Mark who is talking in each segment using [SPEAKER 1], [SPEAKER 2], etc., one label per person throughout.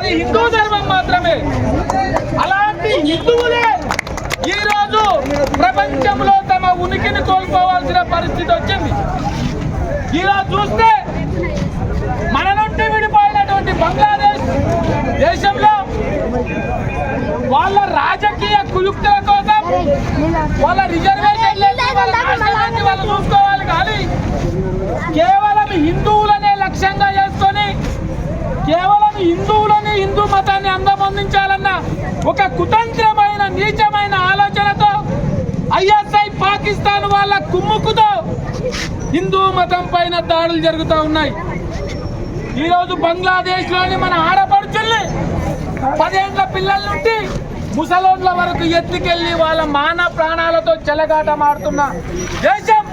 [SPEAKER 1] అది హిందూ ధర్మం మాత్రమే. అలాంటి హిందువులే ఈరోజు ప్రపంచంలో తమ ఉనికిని కోల్పోవాల్సిన పరిస్థితి వచ్చింది. ఈరోజు చూస్తే మన నుండి విడిపోయినటువంటి బంగ్లాదేశ్ దేశంలో వాళ్ళ రాజకీయ కుయుక్తుల కోసం వాళ్ళ రిజర్వేషన్ వాళ్ళు చూసుకోవాలి, కానీ కేవలం హిందువులనే లక్ష్యంగా చేసుకొని కేవలం హిందువులని హిందూ మతాన్ని అంతమొందించాలన్న ఒక కుతంత్రమైన నీచమైన ఆలోచనతో ఐఎస్ఐ పాకిస్తాన్ వాళ్ళ కుమ్ముకుతో హిందూ మతం పైన దాడులు జరుగుతూ ఉన్నాయి. ఈరోజు బంగ్లాదేశ్ లోని మన ఆడపడుచుల్ని 10 ఏళ్ల పిల్లల నుండి ముసలోళ్ళ వరకు ఎత్తుకెళ్లి వాళ్ళ మాన ప్రాణాలతో చెలగాటమాడుతున్న దేశం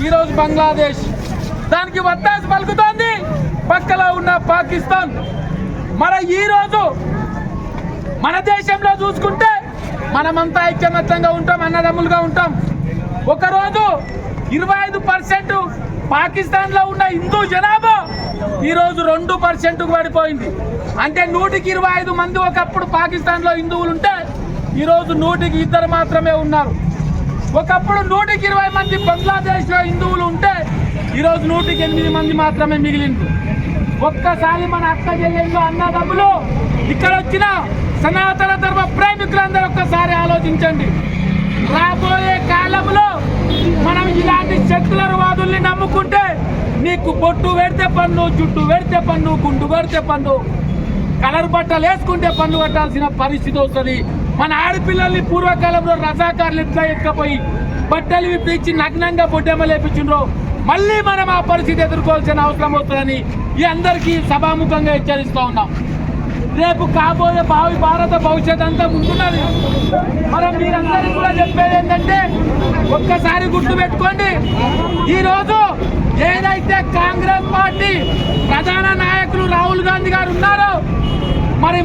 [SPEAKER 1] ఈరోజు బంగ్లాదేశ్. దానికి వత్తాసు పలుకుతోంది పక్కలో ఉన్న పాకిస్తాన్. మరి ఈరోజు మన దేశంలో చూసుకుంటే మనమంతా ఐక్యమత్యంగా ఉంటాం, అన్నదమ్ములుగా ఉంటాం. ఒకరోజు 25% పాకిస్తాన్లో ఉన్న హిందూ జనాభా ఈరోజు 2%కు పడిపోయింది. అంటే 125 మంది ఒకప్పుడు పాకిస్తాన్లో హిందువులు ఉంటే ఈరోజు 100కి 2 మాత్రమే ఉన్నారు. ఒకప్పుడు 120 మంది బంగ్లాదేశ్లో హిందువులు ఉంటే ఈరోజు 108 మంది మాత్రమే మిగిలింది. ఒక్కసారి మన అక్క చెల్లెళ్ళు అన్నదమ్ములు ఇక్కడ వచ్చిన సనాతన ధర్మ ప్రేమికులందరూ ఒక్కసారి ఆలోచించండి. రాబోయే కాలంలో మనం ఇలాంటి సెక్యులర్ వాదుల్ని నమ్ముకుంటే నీకు బొట్టు పెడితే పన్ను, జుట్టు పెడితే పన్ను, గుండు పెడితే పన్ను, కలర్ బట్టలు వేసుకుంటే పన్ను కట్టాల్సిన పరిస్థితి వస్తుంది. మన ఆడపిల్లల్ని పూర్వకాలంలో రజాకారులు ఎట్లా ఎక్కపోయి బట్టలు విప్పించి నగ్నంగా బొడ్డెమ్మలు వేపించిండ్రో మళ్ళీ మనం ఆ పరిస్థితి ఎదుర్కోవాల్సిన అవసరం వస్తుందని ఈ అందరికీ సభాముఖంగా హెచ్చరిస్తూ ఉన్నాం. రేపు కాబోయే భారత భవిష్యత్ అంతా ముందున్నది. మనం మీరందరికీ కూడా చెప్పేది ఏంటంటే ఒక్కసారి గుర్తుపెట్టుకోండి, ఈరోజు ఏదైతే కాంగ్రెస్ పార్టీ ప్రధాన నాయకులు రాహుల్ గాంధీ గారు ఉన్నారో మరి